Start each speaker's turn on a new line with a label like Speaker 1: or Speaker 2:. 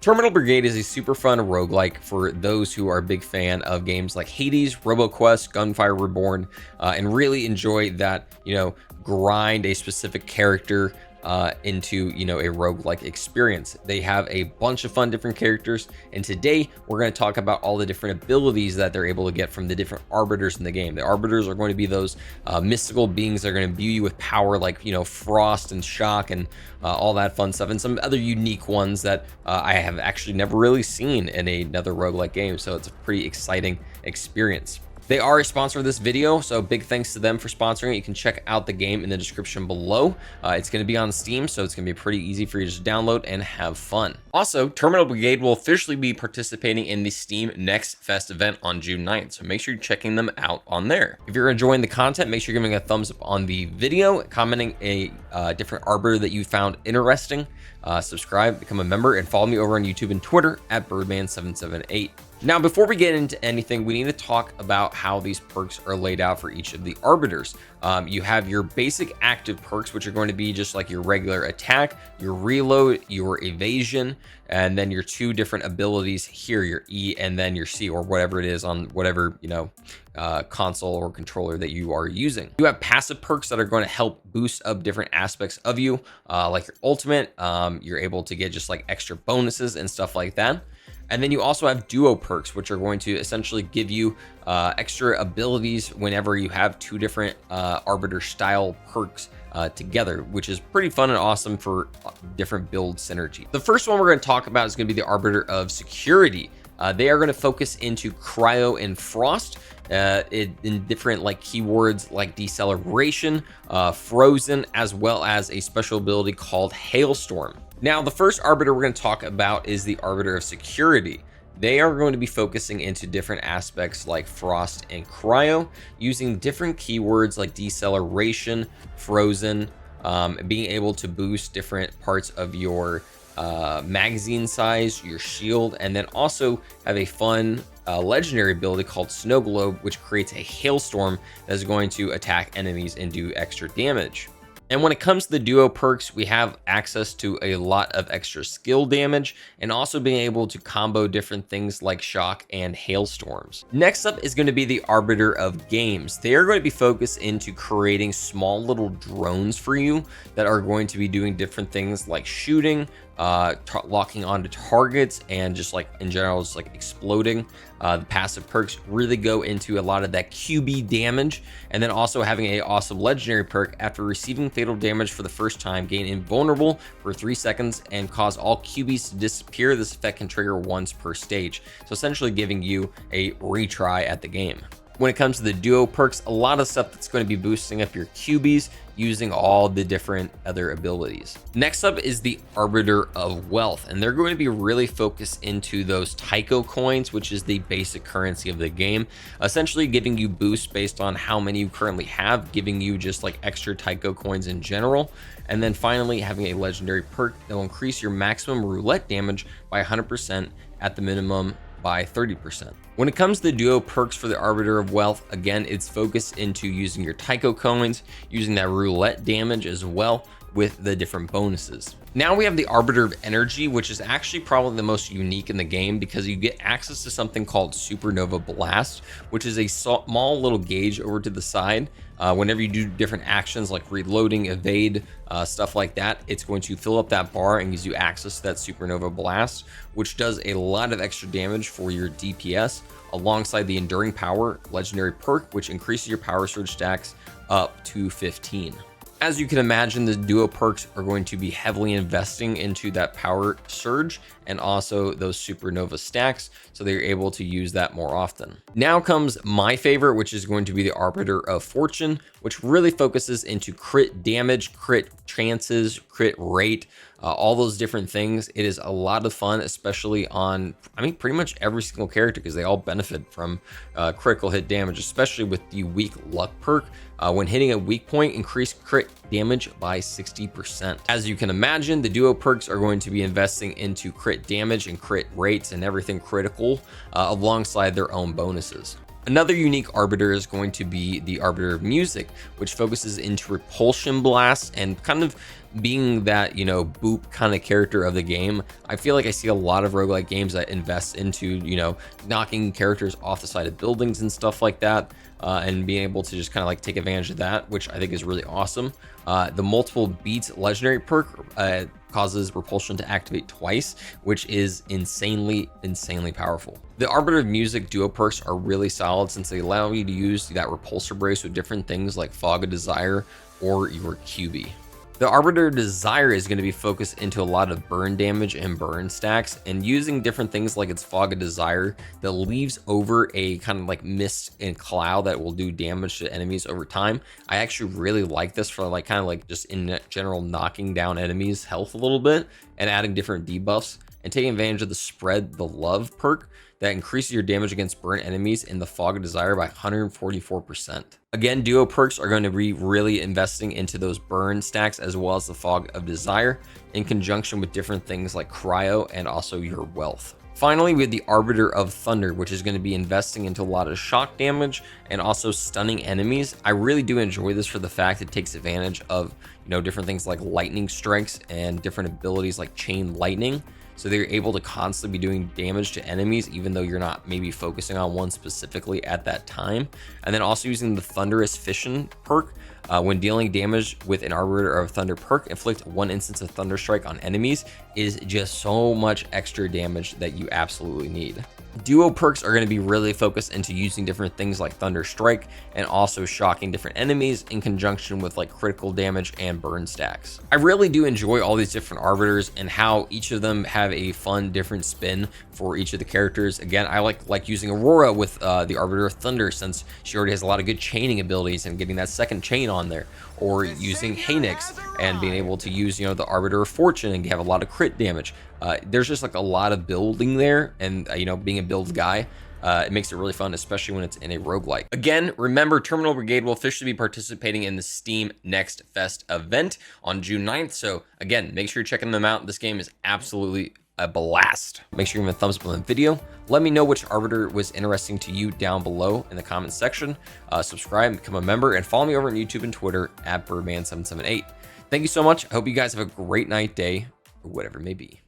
Speaker 1: Terminull Brigade is a super fun roguelike for those who are a big fan of games like Hades, RoboQuest, Gunfire Reborn, and really enjoy that, grind a specific character into, a roguelike experience. They have a bunch of fun different characters, and today we're going to talk about all the different abilities that they're able to get from the different arbiters in the game. The arbiters are going to be those mystical beings that are going to imbue you with power, like, frost and shock and all that fun stuff, and some other unique ones that I have actually never really seen in another roguelike game, so it's a pretty exciting experience. They are a sponsor of this video, so big thanks to them for sponsoring it. You can check out the game in the description below. It's going to be on Steam, so it's going to be pretty easy for you to just download and have fun. Also, Terminull Brigade will officially be participating in the Steam Next Fest event on June 9th, so make sure you're checking them out on there. If you're enjoying the content, make sure you're giving a thumbs up on the video, commenting a different arbiter that you found interesting, subscribe, become a member, and follow me over on YouTube and Twitter at Byrdman778. Now, before we get into anything, we need to talk about how these perks are laid out for each of the arbiters. You have your basic active perks, which are going to be just like your regular attack, your reload, your evasion, and then your two different abilities here, your E and then your C, or whatever it is on whatever, console or controller that you are using. You have passive perks that are going to help boost up different aspects of you, like your ultimate. You're able to get just like extra bonuses and stuff like that. And then you also have duo perks, which are going to essentially give you extra abilities whenever you have two different arbiter style perks together, which is pretty fun and awesome for different build synergy. The first one we're going to talk about is going to be the Arbiter of Security. They are going to focus into cryo and frost in different like keywords like deceleration, frozen, as well as a special ability called hailstorm. Now, the first arbiter we're going to talk about is the Arbiter of Security. They are going to be focusing into different aspects like frost and cryo, using different keywords like deceleration, frozen, being able to boost different parts of your magazine size, your shield, and then also have a fun legendary ability called Snow Globe, which creates a hailstorm that is going to attack enemies and do extra damage. And when it comes to the duo perks, we have access to a lot of extra skill damage and also being able to combo different things like shock and hailstorms. Next up is going to be the Arbiter of Games. They are going to be focused into creating small little drones for you that are going to be doing different things like shooting, locking onto targets, and just like in general, just like exploding. The passive perks really go into a lot of that QB damage, and then also having a awesome legendary perk. After receiving fatal damage for the first time, gain invulnerable for 3 seconds and cause all QBs to disappear. This effect can trigger once per stage, so essentially giving you a retry at the game. When it comes to the duo perks, a lot of stuff that's going to be boosting up your QBs using all the different other abilities. Next up is the Arbiter of Wealth, and they're going to be really focused into those Tycho coins, which is the basic currency of the game, essentially giving you boosts based on how many you currently have, giving you just like extra Tycho coins in general. And then finally having a legendary perk that will increase your maximum roulette damage by 100% at the minimum by 30%. When it comes to the duo perks for the Arbiter of Wealth, again, it's focused into using your Tycho coins, using that roulette damage as well with the different bonuses. Now we have the Arbiter of Energy, which is actually probably the most unique in the game because you get access to something called Supernova Blast, which is a small little gauge over to the side. Whenever you do different actions like reloading, evade, stuff like that, it's going to fill up that bar and gives you access to that Supernova Blast, which does a lot of extra damage for your DPS, alongside the Enduring Power legendary perk, which increases your power surge stacks up to 15. As you can imagine, the duo perks are going to be heavily investing into that power surge and also those supernova stacks, so they're able to use that more often. Now comes my favorite, which is going to be the Arbiter of Fortune, which really focuses into crit damage, crit chances, crit rate, all those different things. It is a lot of fun, especially on, pretty much every single character, because they all benefit from critical hit damage, especially with the weak luck perk. When hitting a weak point, increase crit damage by 60%. As you can imagine, the duo perks are going to be investing into crit damage and crit rates and everything critical alongside their own bonuses. Another unique Arbiter is going to be the Arbiter of Music, which focuses into repulsion blasts and kind of being that, you know, boop kind of character of the game. I feel like I see a lot of roguelike games that invest into, you know, knocking characters off the side of buildings and stuff like that, and being able to just kind of like take advantage of that, which I think is really awesome. The multiple beats legendary perk causes repulsion to activate twice, which is insanely powerful. The Arbiter of Music duo perks are really solid since they allow you to use that repulsor brace with different things like Fog of Desire or your QB. The Arbiter of Desire is going to be focused into a lot of burn damage and burn stacks, and using different things like its Fog of Desire that leaves over a kind of like mist and cloud that will do damage to enemies over time. I actually really like this for like kind of like just in general knocking down enemies' health a little bit and adding different debuffs, and taking advantage of the Spread the Love perk that increases your damage against burnt enemies in the Fog of Desire by 144%. Again, duo perks are going to be really investing into those burn stacks as well as the Fog of Desire in conjunction with different things like Cryo and also your Wealth. Finally, we have the Arbiter of Thunder, which is going to be investing into a lot of shock damage and also stunning enemies. I really do enjoy this for the fact it takes advantage of, you know, different things like lightning strikes and different abilities like chain lightning. So they're able to constantly be doing damage to enemies, even though you're not maybe focusing on one specifically at that time. And then also using the Thunderous Fission perk. When dealing damage with an Arbiter of Thunder perk, inflict one instance of Thunder Strike on enemies is just so much extra damage that you absolutely need. Duo perks are going to be really focused into using different things like Thunder Strike and also shocking different enemies in conjunction with like critical damage and burn stacks. I really do enjoy all these different arbiters and how each of them have a fun different spin for each of the characters. Again, I like using Aurora with the Arbiter of Thunder since she already has a lot of good chaining abilities and getting that second chain on there, or using Haynix and being able to use, you know, the Arbiter of Fortune and have a lot of crit damage. There's just like a lot of building there, and you know, being a build guy, it makes it really fun, especially when it's in a roguelike. Again, remember, Terminull Brigade will officially be participating in the Steam Next Fest event on June 9th. So again, make sure you're checking them out. This game is absolutely a blast. Make sure you give me a thumbs up on the video. Let me know which Arbiter was interesting to you down below in the comments section. Subscribe, become a member, and follow me over on YouTube and Twitter at Byrdman778. Thank you so much. I hope you guys have a great night, day, or whatever it may be.